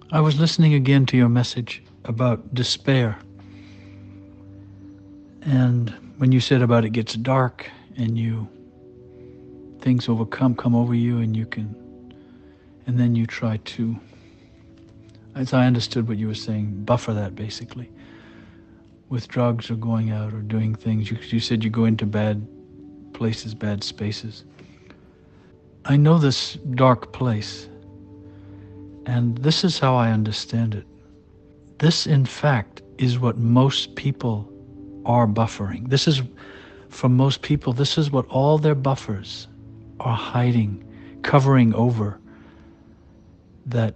I was listening again to your message about despair. And when you said about it gets dark and things come over you and then you try to, as I understood what you were saying, buffer that basically with drugs or going out or doing things. You said you go into bad places, bad spaces. I know this dark place, and this is how I understand it. This, in fact, is what most people are buffering. For most people, this is what all their buffers are hiding, covering over. That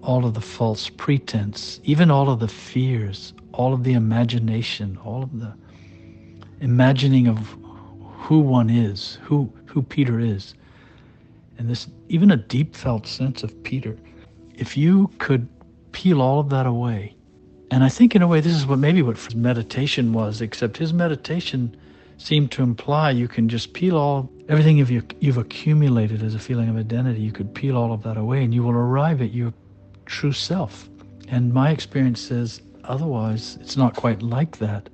all of the false pretense, even all of the fears, all of the imagination, all of the imagining of who one is, who Peter is, and this even a deep felt sense of Peter. If you could peel all of that away, and I think in a way this is what his meditation was, except his meditation seemed to imply you can just peel everything you've accumulated as a feeling of identity. You could peel all of that away and you will arrive at your true self. And my experience says otherwise it's not quite like that.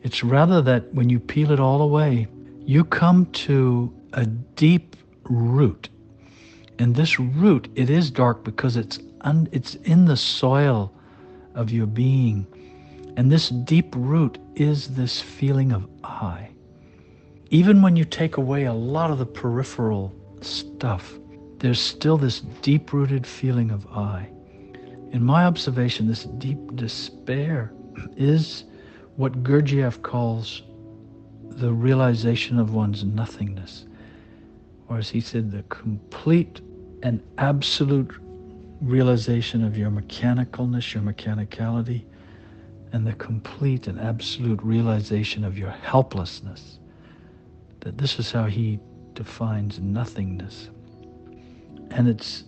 It's rather that when you peel it all away, you come to a deep root. And this root, it is dark because it's in the soil of your being. And this deep root is this feeling of I. Even when you take away a lot of the peripheral stuff, there's still this deep-rooted feeling of I. In my observation, this deep despair is what Gurdjieff calls the realization of one's nothingness. Or as he said, the complete and absolute realization of your mechanicalness, your mechanicality, and the complete and absolute realization of your helplessness. That this is how he defines nothingness. And it's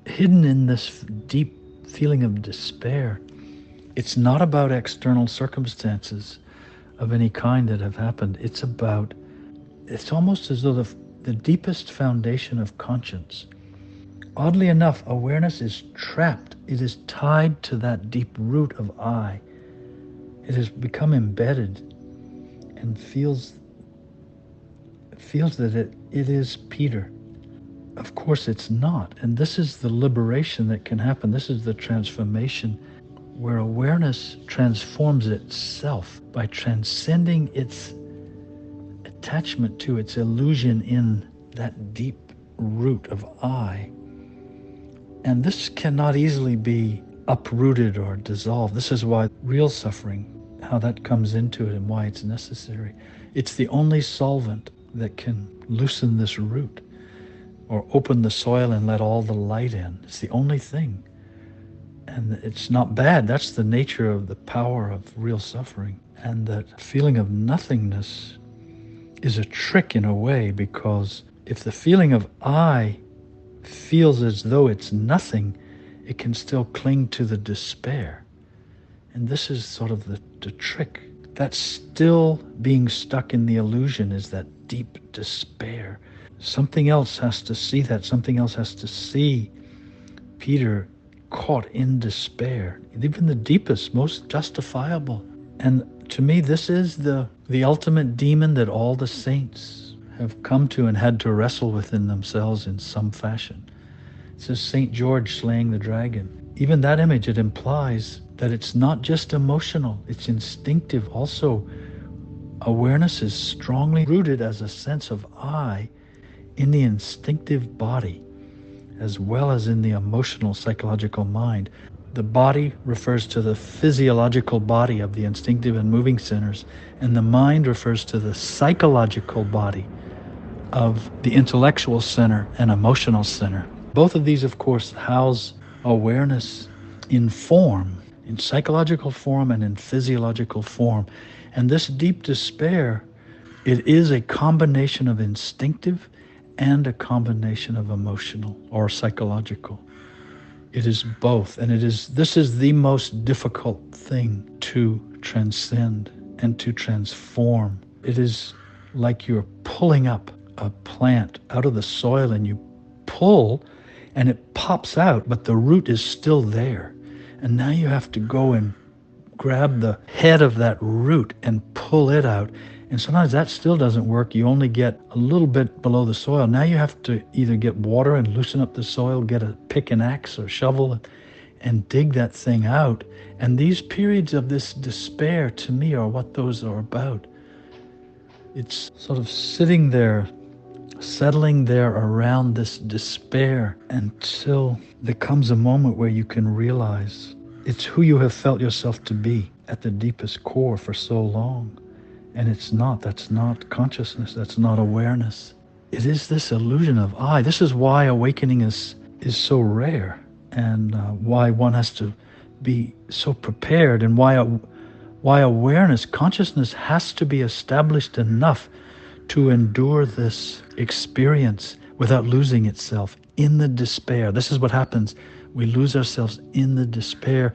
hidden in this deep feeling of despair. It's not about external circumstances of any kind that have happened. It's almost as though the deepest foundation of conscience. Oddly enough, awareness is trapped. It is tied to that deep root of I. It has become embedded and feels that it is Peter. Of course it's not. And this is the liberation that can happen. This is the transformation where awareness transforms itself by transcending its attachment to its illusion in that deep root of I. And this cannot easily be uprooted or dissolved. This is why real suffering, how that comes into it and why it's necessary. It's the only solvent that can loosen this root or open the soil and let all the light in. It's the only thing. And it's not bad. That's the nature of the power of real suffering. And that feeling of nothingness is a trick in a way, because if the feeling of I feels as though it's nothing, it can still cling to the despair. And this is sort of the trick. That's still being stuck in the illusion, is that deep despair. Something else has to see that. Something else has to see Peter caught in despair, even the deepest, most justifiable. And to me, this is the ultimate demon that all the saints have come to and had to wrestle within themselves in some fashion. It says St. George slaying the dragon. Even that image, it implies that it's not just emotional, it's instinctive also. Awareness is strongly rooted as a sense of I in the instinctive body, as well as in the emotional, psychological mind. The body refers to the physiological body of the instinctive and moving centers, and the mind refers to the psychological body of the intellectual center and emotional center. Both of these, of course, house awareness in form, in psychological form and in physiological form. And this deep despair, it is a combination of instinctive and a combination of emotional or psychological. It is both, and this is the most difficult thing to transcend and to transform. It is like you're pulling up a plant out of the soil, and you pull, and it pops out, but the root is still there. And now you have to go and grab the head of that root and pull it out. And sometimes that still doesn't work. You only get a little bit below the soil. Now you have to either get water and loosen up the soil, get a pick and axe or shovel and dig that thing out. And these periods of this despair, to me, are what those are about. It's sort of sitting there, settling there around this despair until there comes a moment where you can realize it's who you have felt yourself to be at the deepest core for so long. And it's not. That's not consciousness. That's not awareness. It is this illusion of I. This is why awakening is so rare, and why one has to be so prepared, and why awareness, consciousness has to be established enough to endure this experience without losing itself in the despair. This is what happens. We lose ourselves in the despair,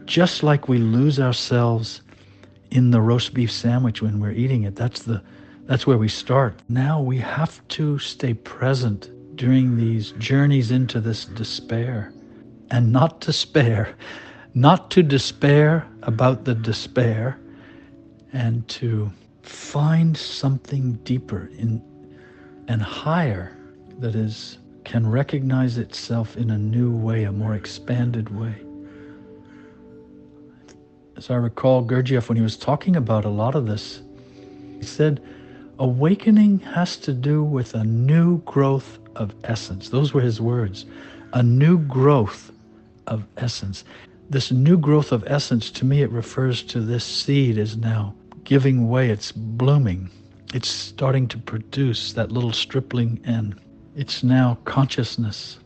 just like we lose ourselves in the roast beef sandwich when we're eating it. That's where we start. Now we have to stay present during these journeys into this despair, and not despair, not to despair about the despair, and to find something deeper and higher that can recognize itself in a new way, a more expanded way. As I recall, Gurdjieff, when he was talking about a lot of this, he said, awakening has to do with a new growth of essence. Those were his words. A new growth of essence. This new growth of essence, to me, it refers to this seed is now giving way. It's blooming. It's starting to produce that little stripling, and it's now consciousness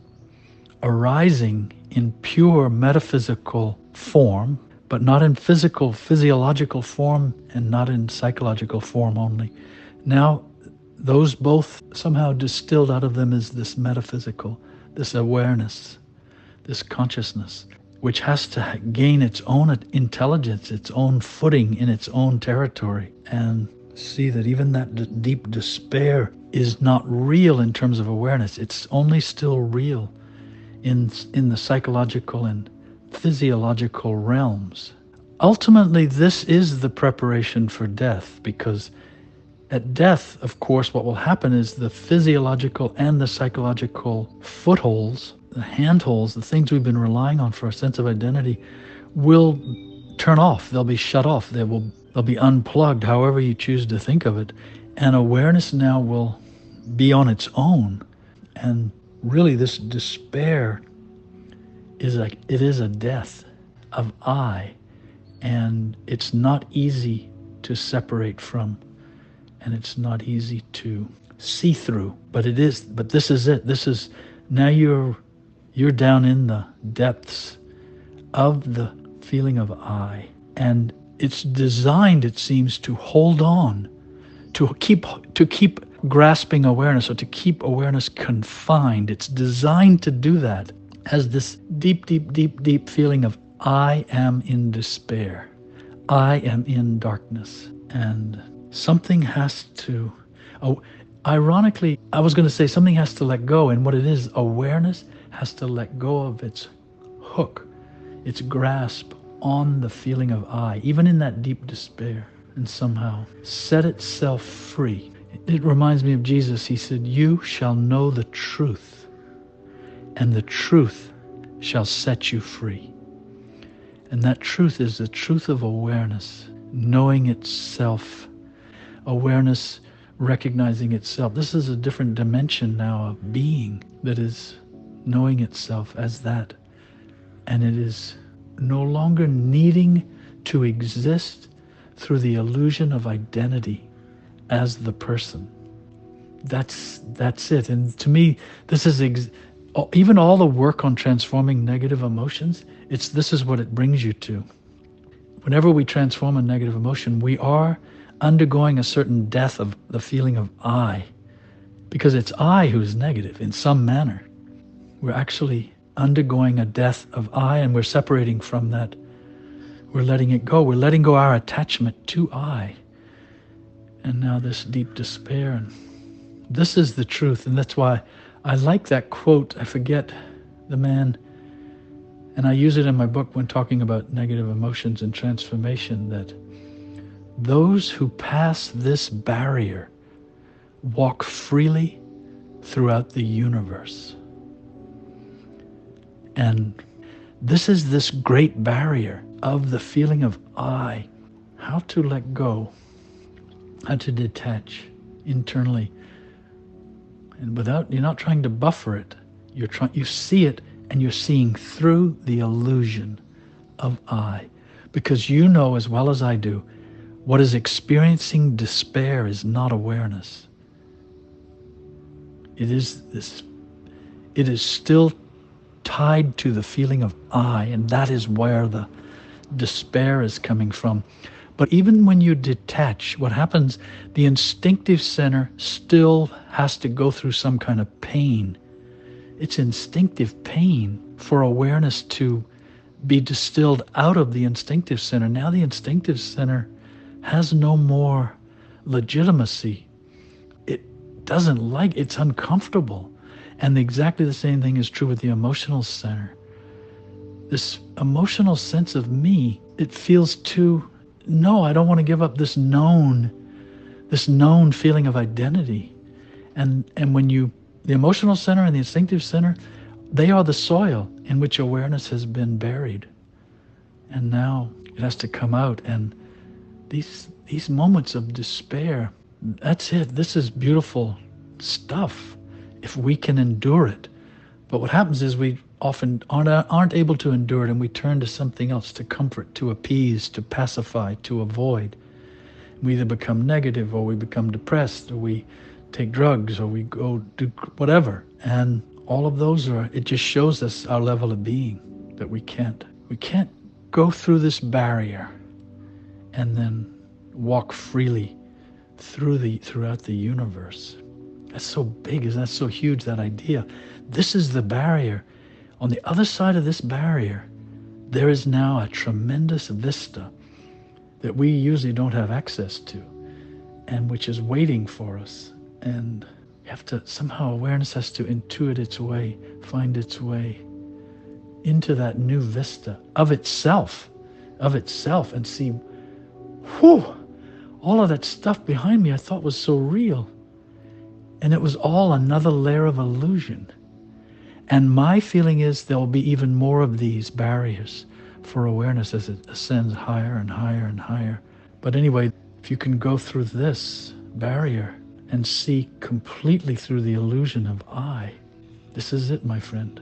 arising in pure metaphysical form, but not in physiological form, and not in psychological form only. Now, those both somehow distilled out of them is this metaphysical, this awareness, this consciousness, which has to gain its own intelligence, its own footing in its own territory, and see that even that deep despair is not real in terms of awareness. It's only still real in the psychological and physiological realms. Ultimately, this is the preparation for death, because at death, of course, what will happen is the physiological and the psychological footholds, the handholds, the things we've been relying on for a sense of identity, will turn off. They'll be shut off. They'll be unplugged, however you choose to think of it. And awareness now will be on its own. And really, this despair is a death of I, and it's not easy to separate from, and it's not easy to see through, but this is it. This is, now you're down in the depths of the feeling of I, and it's designed, it seems, to hold on, to keep grasping awareness, or to keep awareness confined. It's designed to do that, as this deep, deep, deep, deep feeling of I am in despair. I am in darkness. And something has to, ironically, I was going to say something has to let go. And what it is, awareness has to let go of its hook, its grasp on the feeling of I, even in that deep despair, and somehow set itself free. It reminds me of Jesus. He said, "You shall know the truth, and the truth shall set you free." And that truth is the truth of awareness, knowing itself, awareness recognizing itself. This is a different dimension now of being that is knowing itself as that. And it is no longer needing to exist through the illusion of identity as the person. That's it. And to me, this is even all the work on transforming negative emotions, this is what it brings you to. Whenever we transform a negative emotion, we are undergoing a certain death of the feeling of I, because it's I who's negative in some manner. We're actually undergoing a death of I, and we're separating from that. We're letting it go. We're letting go our attachment to I. And now this deep despair. And this is the truth. And that's why I like that quote. I forget the man, and I use it in my book when talking about negative emotions and transformation, that those who pass this barrier walk freely throughout the universe. And this is this great barrier of the feeling of I, how to let go, how to detach internally. And without, you're not trying to buffer it. You see it, and you're seeing through the illusion of I. Because you know as well as I do, what is experiencing despair is not awareness. It is still tied to the feeling of I, and that is where the despair is coming from. But even when you detach, what happens, the instinctive center still has to go through some kind of pain. It's instinctive pain for awareness to be distilled out of the instinctive center. Now the instinctive center has no more legitimacy. It doesn't like, it's uncomfortable. And exactly the same thing is true with the emotional center. This emotional sense of me, it feels too, no, I don't want to give up this known feeling of identity. And when the emotional center and the instinctive center, they are the soil in which awareness has been buried. And now it has to come out. And these moments of despair, that's it. This is beautiful stuff if we can endure it. But what happens is we often aren't able to endure it, and we turn to something else, to comfort, to appease, to pacify, to avoid. We either become negative, or we become depressed, or we take drugs, or we go do whatever. And all of those it just shows us our level of being, that we can't go through this barrier and then walk freely throughout the universe. That's so big, isn't that so huge, that idea? This is the barrier. On the other side of this barrier, there is now a tremendous vista that we usually don't have access to, and which is waiting for us. And you have to, somehow awareness has to intuit its way, find its way into that new vista of itself, and see, whew, all of that stuff behind me I thought was so real. And it was all another layer of illusion. And my feeling is there will be even more of these barriers for awareness as it ascends higher and higher and higher. But anyway, if you can go through this barrier and see completely through the illusion of I, this is it, my friend.